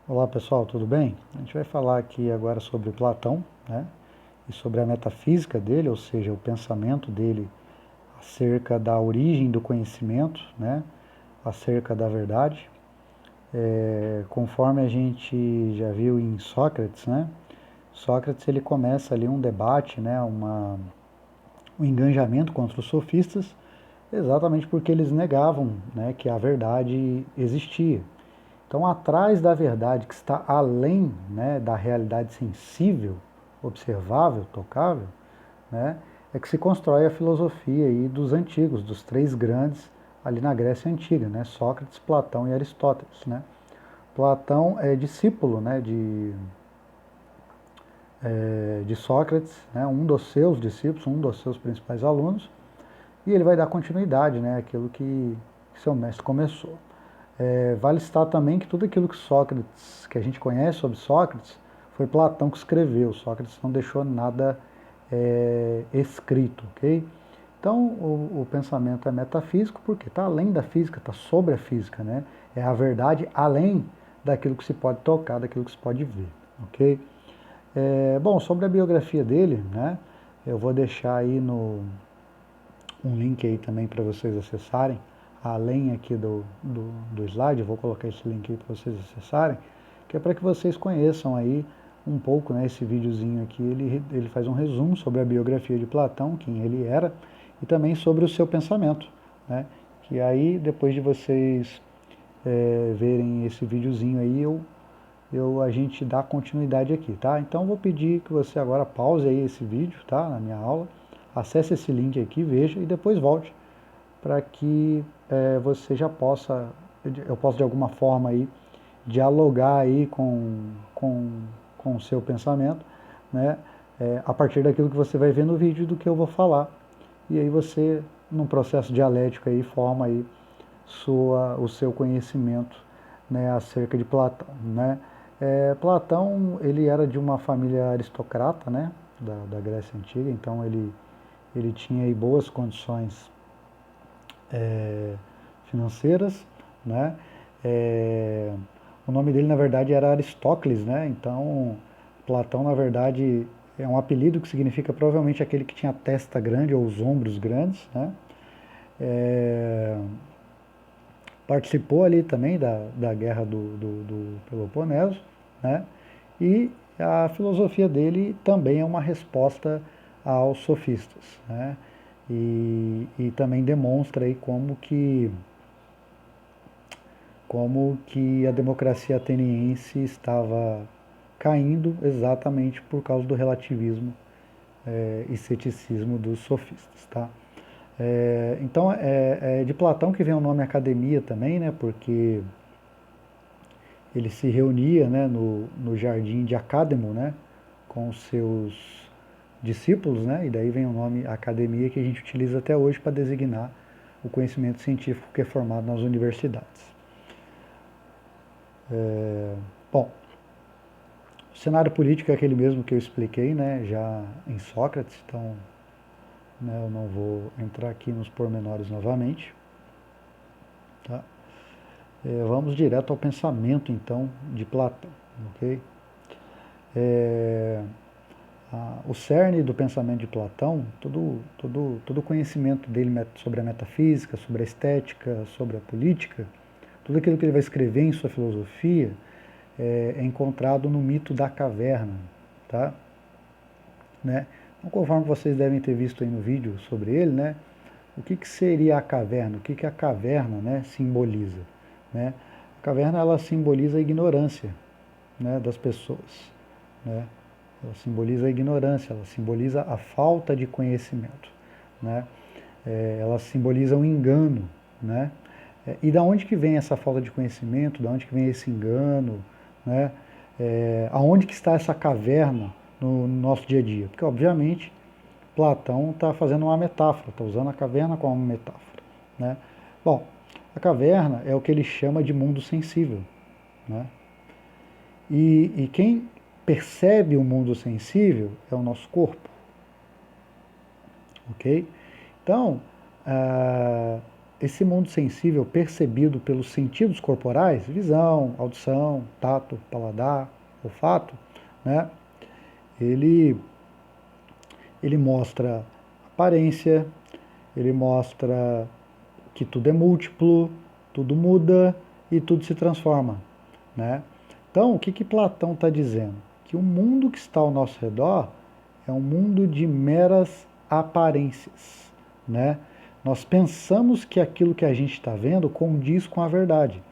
Olá pessoal, tudo bem? A gente vai falar aqui agora sobre Platão, né? E sobre a metafísica dele, ou seja, o pensamento dele acerca da origem do conhecimento, né? Acerca da verdade. Conforme a gente já viu em Sócrates, né? Sócrates ele começa ali um debate, né? Um engajamento contra os sofistas, exatamente porque eles negavam, né, que a verdade existia. Então, atrás da verdade que está além, né, da realidade sensível, observável, tocável, né, é que se constrói a filosofia aí dos antigos, dos três grandes ali na Grécia Antiga, né, Sócrates, Platão e Aristóteles. Né. Platão é discípulo, né, de Sócrates, né, um dos seus discípulos, um dos seus principais alunos, e ele vai dar continuidade, né, àquilo que seu mestre começou. Vale citar também que tudo aquilo que a gente conhece sobre Sócrates, foi Platão que escreveu. Sócrates não deixou nada escrito, ok? Então, o pensamento é metafísico porque está além da física, está sobre a física, né? É a verdade além daquilo que se pode tocar, daquilo que se pode ver, ok? Bom, sobre a biografia dele, né? Eu vou deixar aí um link aí também para vocês acessarem, além aqui do slide, eu vou colocar esse link aí para vocês acessarem, que é para que vocês conheçam aí um pouco, né, esse videozinho aqui, ele faz um resumo sobre a biografia de Platão, quem ele era, e também sobre o seu pensamento, né, que aí, depois de vocês verem esse videozinho aí, a gente dá continuidade aqui, tá? Então, eu vou pedir que você agora pause aí esse vídeo, tá, na minha aula, acesse esse link aqui, veja e depois volte para que você já possa, eu possa de alguma forma aí dialogar aí com o seu pensamento, né, a partir daquilo que você vai ver no vídeo do que eu vou falar. E aí você, num processo dialético aí, forma aí o seu conhecimento, né, acerca de Platão, né. Platão, ele era de uma família aristocrata, né, da Grécia Antiga, então ele tinha aí boas condições financeiras, né? É, o nome dele, na verdade, era Aristócles, né? Então, Platão, na verdade, é um apelido que significa provavelmente aquele que tinha a testa grande ou os ombros grandes, né? É, participou ali também da guerra do Peloponeso, né? E a filosofia dele também é uma resposta aos sofistas, né? E também demonstra aí como que a democracia ateniense estava caindo exatamente por causa do relativismo e ceticismo dos sofistas. Tá? Então, é de Platão que vem o nome academia também, né, porque ele se reunia, né, no jardim de Academo, né, com os seus discípulos, né, e daí vem o nome academia que a gente utiliza até hoje para designar o conhecimento científico que é formado nas universidades. Bom, o cenário político é aquele mesmo que eu expliquei, né, já em Sócrates, então, né, eu não vou entrar aqui nos pormenores novamente. Tá? Vamos direto ao pensamento, então, de Platão. Okay? O cerne do pensamento de Platão, todo o conhecimento dele sobre a metafísica, sobre a estética, sobre a política, tudo aquilo que ele vai escrever em sua filosofia é encontrado no mito da caverna. Tá? Né? Então, conforme vocês devem ter visto aí no vídeo sobre ele, né, o que seria a caverna? O que a caverna, né, simboliza? Né? A caverna ela simboliza a ignorância, né, das pessoas. Né? Ela simboliza a ignorância, ela simboliza a falta de conhecimento. Né? Ela simboliza o engano. Né? E da onde que vem essa falta de conhecimento? Da onde que vem esse engano? Né? Aonde que está essa caverna no nosso dia a dia? Porque, obviamente, Platão está fazendo uma metáfora, está usando a caverna como uma metáfora. Né? Bom, a caverna é o que ele chama de mundo sensível. Né? E quem percebe o mundo sensível é o nosso corpo. Ok? Então, esse mundo sensível percebido pelos sentidos corporais, visão, audição, tato, paladar, olfato, né? Ele mostra aparência, ele mostra que tudo é múltiplo, tudo muda e tudo se transforma, né? Então, o que Platão está dizendo? Que o mundo que está ao nosso redor é um mundo de meras aparências, né? Nós pensamos que aquilo que a gente está vendo condiz com a verdade,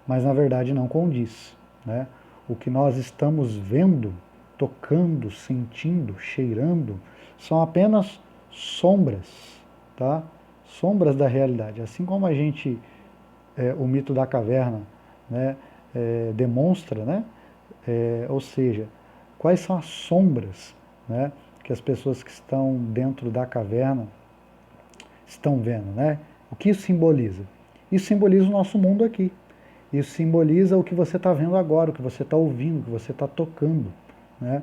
mas na verdade não condiz, né? O que nós estamos vendo, tocando, sentindo, cheirando, são apenas sombras, tá? Sombras da realidade. Assim como a gente, o mito da caverna, né, demonstra, né? Ou seja, quais são as sombras, né, que as pessoas que estão dentro da caverna estão vendo, né? O que isso simboliza? Isso simboliza o nosso mundo aqui. Isso simboliza o que você está vendo agora, o que você está ouvindo, o que você está tocando, né?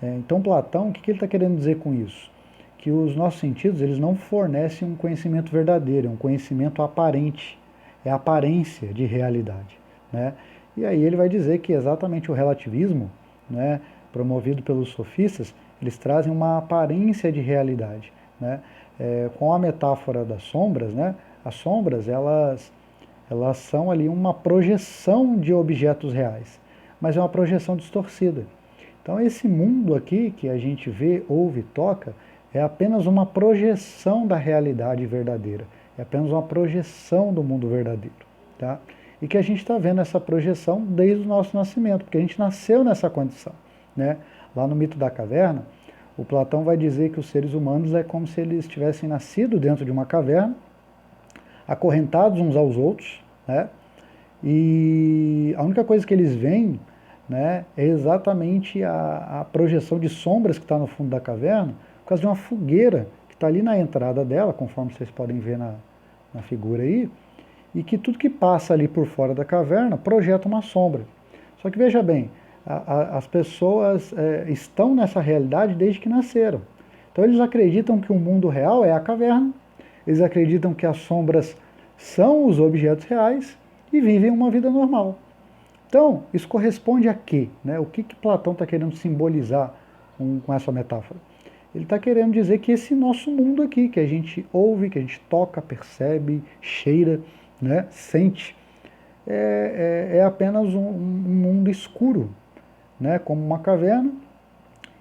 Então Platão, o que ele está querendo dizer com isso? Que os nossos sentidos, eles não fornecem um conhecimento verdadeiro, é um conhecimento aparente, é a aparência de realidade, né? E aí ele vai dizer que exatamente o relativismo, né, promovido pelos sofistas, eles trazem uma aparência de realidade, né? Com a metáfora das sombras, né? As sombras, elas são ali uma projeção de objetos reais, mas é uma projeção distorcida. Então esse mundo aqui que a gente vê, ouve, toca, é apenas uma projeção da realidade verdadeira, é apenas uma projeção do mundo verdadeiro, tá? E que a gente está vendo essa projeção desde o nosso nascimento, porque a gente nasceu nessa condição, né? Lá no mito da caverna, o Platão vai dizer que os seres humanos é como se eles tivessem nascido dentro de uma caverna, acorrentados uns aos outros, né? E a única coisa que eles veem, né, é exatamente a projeção de sombras que está no fundo da caverna, por causa de uma fogueira que está ali na entrada dela, conforme vocês podem ver na figura aí, e que tudo que passa ali por fora da caverna projeta uma sombra. Só que veja bem, as pessoas estão nessa realidade desde que nasceram. Então eles acreditam que o mundo real é a caverna, eles acreditam que as sombras são os objetos reais e vivem uma vida normal. Então, isso corresponde a quê? Né? O que Platão está querendo simbolizar com essa metáfora? Ele está querendo dizer que esse nosso mundo aqui, que a gente ouve, que a gente toca, percebe, cheira, né, sente, é apenas um mundo escuro, né, como uma caverna,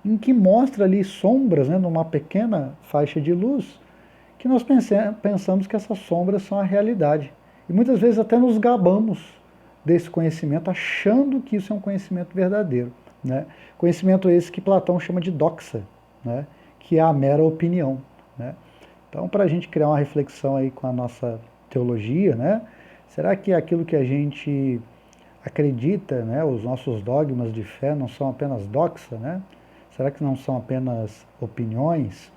em que mostra ali sombras, né, numa pequena faixa de luz, que nós pensamos que essas sombras são a realidade. E muitas vezes até nos gabamos desse conhecimento, achando que isso é um conhecimento verdadeiro, né? Conhecimento esse que Platão chama de doxa, né? Que é a mera opinião, né? Então, para a gente criar uma reflexão aí com a nossa teologia, né? Será que aquilo que a gente acredita, né, os nossos dogmas de fé não são apenas doxa, né? Será que não são apenas opiniões?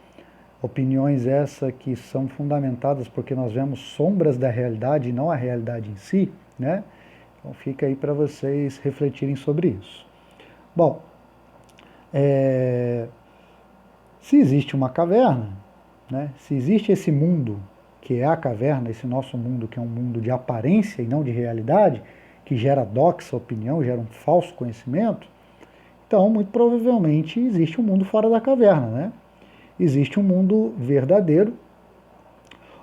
Opiniões essas que são fundamentadas porque nós vemos sombras da realidade e não a realidade em si, né? Então fica aí para vocês refletirem sobre isso. Bom, se existe uma caverna, né? Se existe esse mundo que é a caverna, esse nosso mundo que é um mundo de aparência e não de realidade, que gera doxa, opinião, gera um falso conhecimento, então muito provavelmente existe um mundo fora da caverna, né? Existe um mundo verdadeiro,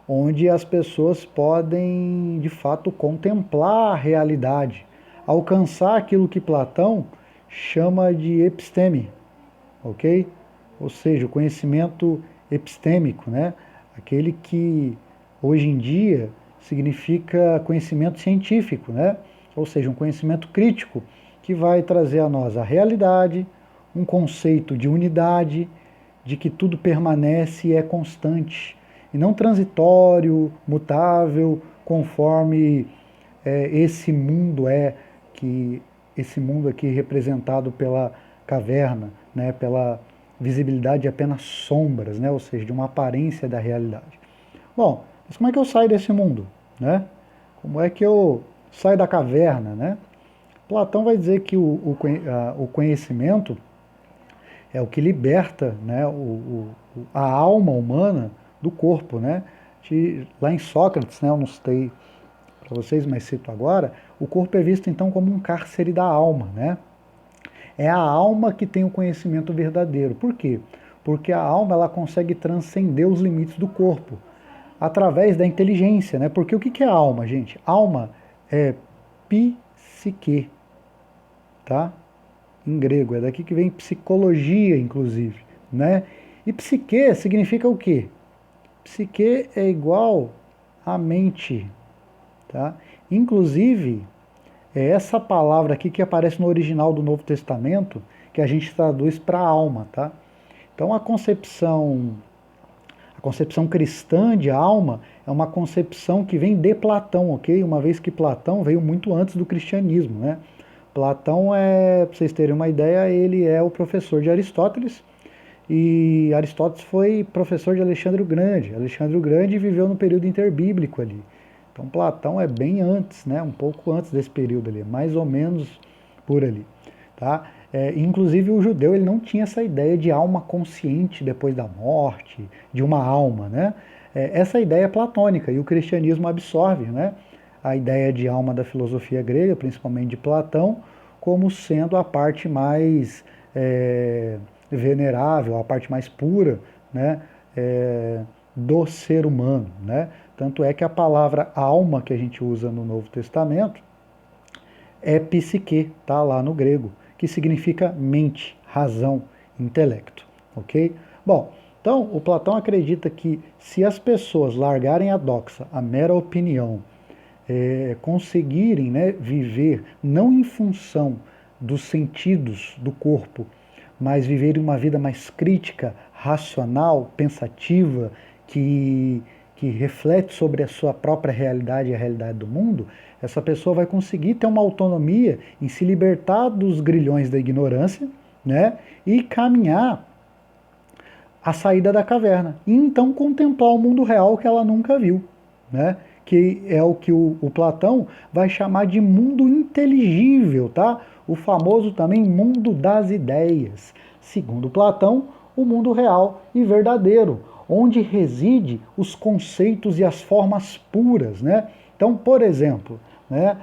onde as pessoas podem, de fato, contemplar a realidade, alcançar aquilo que Platão chama de episteme, ok? Ou seja, o conhecimento epistêmico, né? Aquele que hoje em dia significa conhecimento científico, né? Ou seja, um conhecimento crítico que vai trazer a nós a realidade, um conceito de unidade, de que tudo permanece e é constante, e não transitório, mutável, conforme esse mundo esse mundo aqui representado pela caverna, né, pela visibilidade de apenas sombras, né, ou seja, de uma aparência da realidade. Bom, mas como é que eu saio desse mundo, né? Como é que eu saio da caverna, né? Platão vai dizer que o conhecimento é o que liberta, né, a alma humana do corpo, né? Lá em Sócrates, né, eu não citei para vocês, mas cito agora, o corpo é visto então como um cárcere da alma, né? É a alma que tem o conhecimento verdadeiro. Por quê? Porque a alma ela consegue transcender os limites do corpo através da inteligência, né? Porque o que é alma, gente? Alma é psique, tá? Em grego, é daqui que vem psicologia, inclusive, né? E psique significa o quê? Psique é igual a mente, tá? Inclusive, é essa palavra aqui que aparece no original do Novo Testamento que a gente traduz para alma, tá? Então a concepção cristã de alma é uma concepção que vem de Platão, ok? Uma vez que Platão veio muito antes do cristianismo, né? Platão para vocês terem uma ideia, ele é o professor de Aristóteles, e Aristóteles foi professor de Alexandre o Grande. Alexandre o Grande viveu no período interbíblico ali. Então Platão é bem antes, né? Um pouco antes desse período ali, mais ou menos por ali, tá? Inclusive o judeu ele não tinha essa ideia de alma consciente depois da morte, de uma alma, né? Essa ideia é platônica e o cristianismo absorve, né? A ideia de alma da filosofia grega, principalmente de Platão, como sendo a parte mais venerável, a parte mais pura, né? Do ser humano, né? Tanto é que a palavra alma que a gente usa no Novo Testamento é psique, tá lá no grego, que significa mente, razão, intelecto, ok? Bom, então o Platão acredita que se as pessoas largarem a doxa, a mera opinião, conseguirem, né, viver não em função dos sentidos do corpo, mas viverem uma vida mais crítica, racional, pensativa, que reflete sobre a sua própria realidade e a realidade do mundo, essa pessoa vai conseguir ter uma autonomia em se libertar dos grilhões da ignorância, né, e caminhar a saída da caverna, e então contemplar o mundo real que ela nunca viu, né, que é o que o Platão vai chamar de mundo inteligível, tá? O famoso também mundo das ideias. Segundo Platão, o mundo real e verdadeiro, onde reside os conceitos e as formas puras, né? Então, por exemplo, né,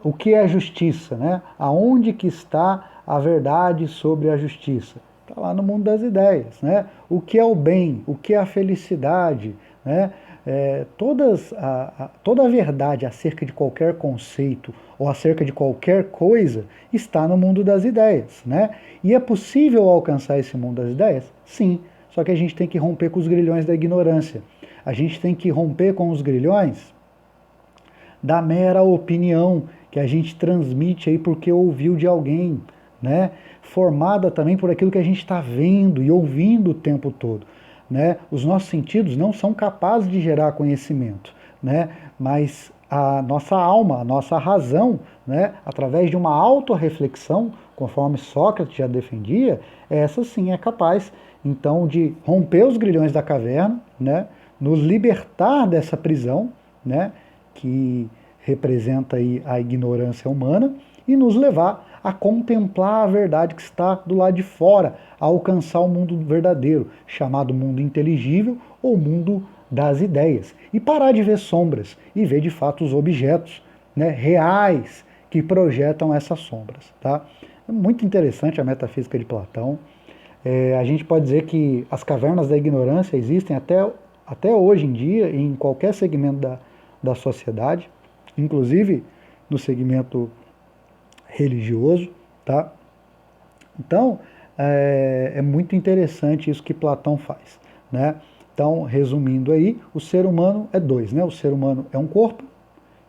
o que é a justiça, né? Aonde que está a verdade sobre a justiça? Está lá no mundo das ideias, né? O que é o bem, o que é a felicidade, né? Toda a verdade acerca de qualquer conceito ou acerca de qualquer coisa está no mundo das ideias, né? E é possível alcançar esse mundo das ideias? Sim, só que a gente tem que romper com os grilhões da ignorância. A gente tem que romper com os grilhões da mera opinião que a gente transmite aí porque ouviu de alguém, né? Formada também por aquilo que a gente está vendo e ouvindo o tempo todo, né? Os nossos sentidos não são capazes de gerar conhecimento, né? Mas a nossa alma, a nossa razão, né? Através de uma autorreflexão, conforme Sócrates já defendia, essa sim é capaz, então, de romper os grilhões da caverna, né? Nos libertar dessa prisão, né? Que representa aí a ignorância humana, e nos levar a contemplar a verdade que está do lado de fora, a alcançar o mundo verdadeiro, chamado mundo inteligível ou mundo das ideias. E parar de ver sombras e ver de fato os objetos, né, reais que projetam essas sombras. Tá? É muito interessante a metafísica de Platão. A gente pode dizer que as cavernas da ignorância existem até hoje em dia, em qualquer segmento da sociedade, inclusive no segmento religioso, tá? Então, é muito interessante isso que Platão faz, né? Então, resumindo aí, o ser humano é dois, né? O ser humano é um corpo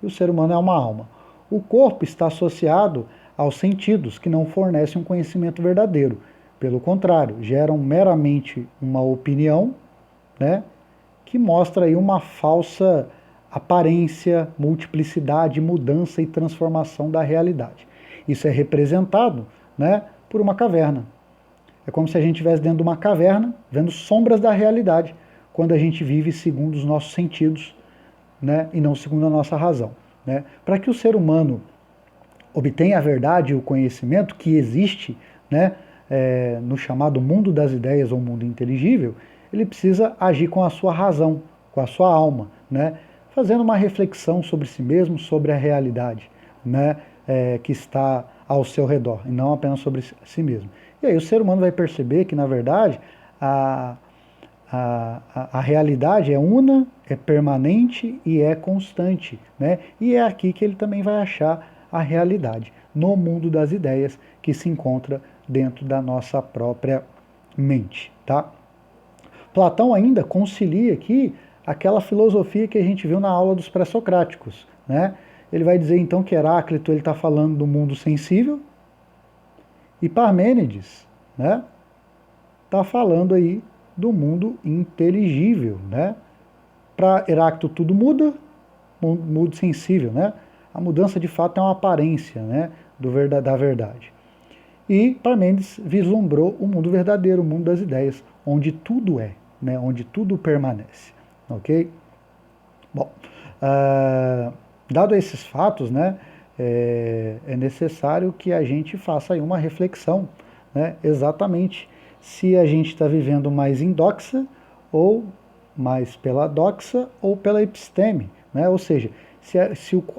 e o ser humano é uma alma. O corpo está associado aos sentidos, que não fornecem um conhecimento verdadeiro. Pelo contrário, geram meramente uma opinião, né? Que mostra aí uma falsa aparência, multiplicidade, mudança e transformação da realidade. Isso é representado, né, por uma caverna. É como se a gente estivesse dentro de uma caverna, vendo sombras da realidade, quando a gente vive segundo os nossos sentidos, né, e não segundo a nossa razão. Né? Para que o ser humano obtenha a verdade e o conhecimento que existe, né, no chamado mundo das ideias ou mundo inteligível, ele precisa agir com a sua razão, com a sua alma, né? Fazendo uma reflexão sobre si mesmo, sobre a realidade, né? Que está ao seu redor, e não apenas sobre si mesmo. E aí o ser humano vai perceber que, na verdade, a realidade é una, é permanente e é constante, né? E é aqui que ele também vai achar a realidade, no mundo das ideias que se encontra dentro da nossa própria mente, tá? Platão ainda concilia aqui aquela filosofia que a gente viu na aula dos pré-socráticos, né? Ele vai dizer então que Heráclito está falando do mundo sensível e Parmênides, né, está falando aí do mundo inteligível, né? Para Heráclito tudo muda, mundo sensível, né? A mudança de fato é uma aparência, né, da verdade. E Parmênides vislumbrou o mundo verdadeiro, o mundo das ideias, onde tudo é, né, onde tudo permanece, ok? Bom, dado esses fatos, né, é necessário que a gente faça aí uma reflexão, né, exatamente se a gente está vivendo mais em doxa ou mais pela doxa ou pela episteme, né? Ou seja, se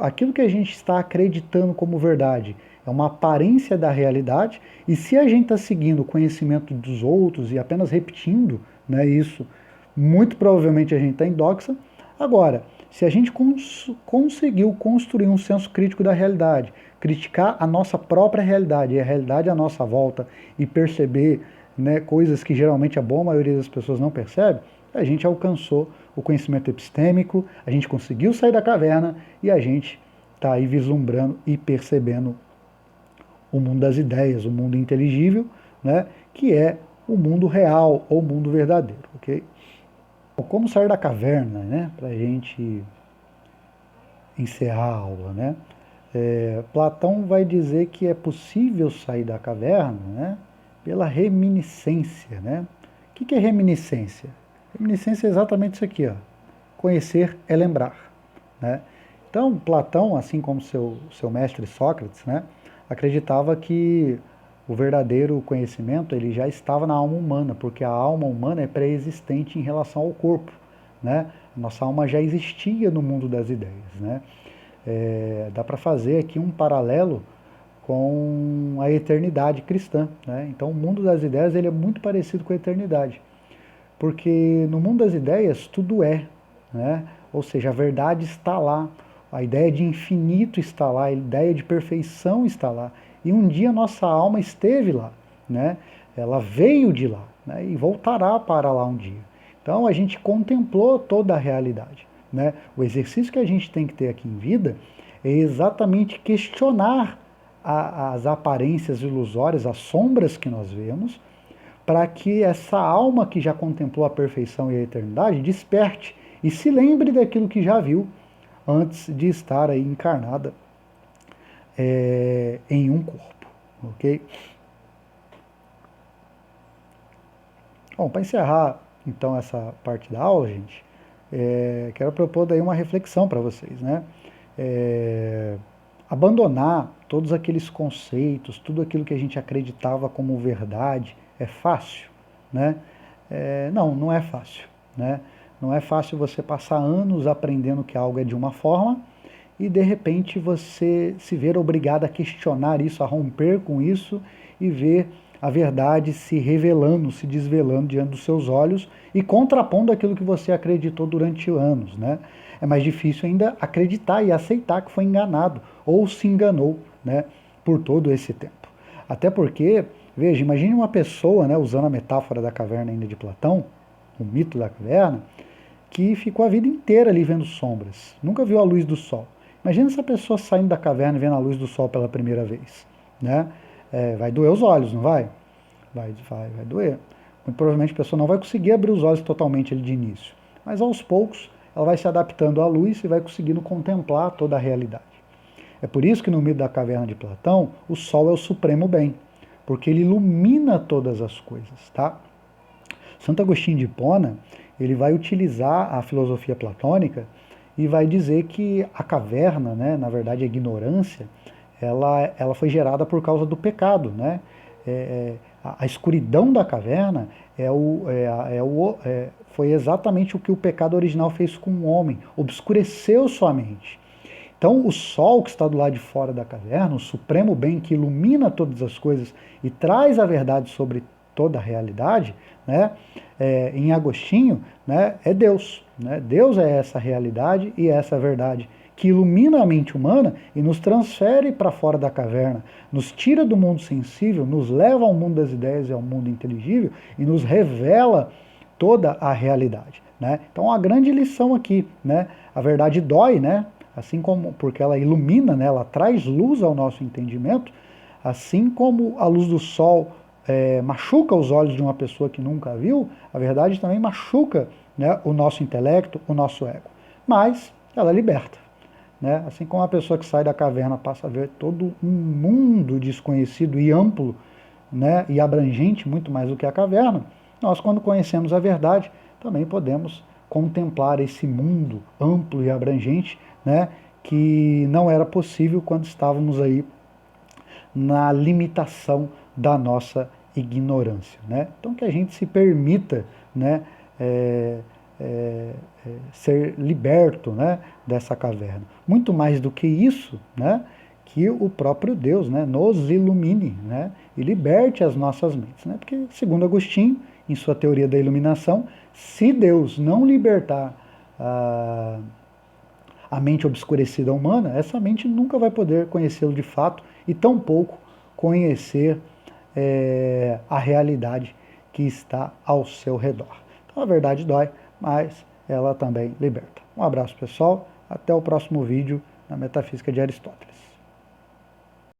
aquilo que a gente está acreditando como verdade é uma aparência da realidade, e se a gente está seguindo o conhecimento dos outros e apenas repetindo, né, isso, muito provavelmente a gente está em doxa. Agora, se a gente conseguiu construir um senso crítico da realidade, criticar a nossa própria realidade e a realidade à nossa volta e perceber, né, coisas que geralmente a boa maioria das pessoas não percebe, a gente alcançou o conhecimento epistêmico, a gente conseguiu sair da caverna e a gente está aí vislumbrando e percebendo o mundo das ideias, o mundo inteligível, né, que é o mundo real ou o mundo verdadeiro, ok? Como sair da caverna, né, para a gente encerrar a aula, né? Platão vai dizer que é possível sair da caverna, né, pela reminiscência, né? O que é reminiscência? Reminiscência é exatamente isso aqui, ó. Conhecer é lembrar, né? Então, Platão, assim como seu mestre Sócrates, né, acreditava que o verdadeiro conhecimento ele já estava na alma humana, porque a alma humana é pré-existente em relação ao corpo, né? A nossa alma já existia no mundo das ideias, né? Dá para fazer aqui um paralelo com a eternidade cristã, né? Então, o mundo das ideias ele é muito parecido com a eternidade, porque no mundo das ideias tudo é, né? Ou seja, a verdade está lá, a ideia de infinito está lá, a ideia de perfeição está lá. E um dia nossa alma esteve lá, né? Ela veio de lá, né? E voltará para lá um dia. Então a gente contemplou toda a realidade, né? O exercício que a gente tem que ter aqui em vida é exatamente questionar as aparências ilusórias, as sombras que nós vemos, para que essa alma que já contemplou a perfeição e a eternidade desperte e se lembre daquilo que já viu antes de estar aí encarnada em um corpo, ok? Bom, para encerrar então essa parte da aula, gente, quero propor daí uma reflexão para vocês, né? Abandonar todos aqueles conceitos, tudo aquilo que a gente acreditava como verdade, é fácil, né? Não, não é fácil, né? Não é fácil você passar anos aprendendo que algo é de uma forma e de repente você se ver obrigado a questionar isso, a romper com isso e ver a verdade se revelando, se desvelando diante dos seus olhos e contrapondo aquilo que você acreditou durante anos, né? É mais difícil ainda acreditar e aceitar que foi enganado ou se enganou, né, por todo esse tempo. Até porque, veja, imagine uma pessoa, né, usando a metáfora da caverna ainda de Platão, o mito da caverna, que ficou a vida inteira ali vendo sombras, nunca viu a luz do sol. Imagina essa pessoa saindo da caverna e vendo a luz do sol pela primeira vez, né? Vai doer os olhos, não vai? Vai doer. Muito provavelmente a pessoa não vai conseguir abrir os olhos totalmente ali de início, mas aos poucos ela vai se adaptando à luz e vai conseguindo contemplar toda a realidade. É por isso que no mito da caverna de Platão, o sol é o supremo bem, porque ele ilumina todas as coisas, tá? Santo Agostinho de Hipona, ele vai utilizar a filosofia platônica e vai dizer que a caverna, né, na verdade a ignorância, ela foi gerada por causa do pecado, né? a escuridão da caverna foi exatamente o que o pecado original fez com o homem, obscureceu sua mente. Então o sol que está do lado de fora da caverna, o supremo bem que ilumina todas as coisas e traz a verdade sobre toda a realidade, né, em Agostinho, né, é Deus. Né? Deus é essa realidade e essa verdade que ilumina a mente humana e nos transfere para fora da caverna, nos tira do mundo sensível, nos leva ao mundo das ideias e ao mundo inteligível e nos revela toda a realidade. Né? Então a grande lição aqui, né, a verdade dói, né? Assim como, porque ela ilumina, né, ela traz luz ao nosso entendimento, assim como a luz do sol machuca os olhos de uma pessoa que nunca viu, a verdade também machuca, né, o nosso intelecto, o nosso ego. Mas ela liberta. Né? Assim como a pessoa que sai da caverna passa a ver todo um mundo desconhecido e amplo, né, e abrangente, muito mais do que a caverna, nós, quando conhecemos a verdade, também podemos contemplar esse mundo amplo e abrangente, né, que não era possível quando estávamos aí na limitação da nossa ignorância. Né? Então que a gente se permita, né, ser liberto, né, dessa caverna. Muito mais do que isso, né, que o próprio Deus, né, nos ilumine, né, e liberte as nossas mentes. Né? Porque, segundo Agostinho, em sua teoria da iluminação, se Deus não libertar a mente obscurecida humana, essa mente nunca vai poder conhecê-lo de fato e tampouco conhecer a realidade que está ao seu redor. Então a verdade dói, mas ela também liberta. Um abraço, pessoal. Até o próximo vídeo na Metafísica de Aristóteles.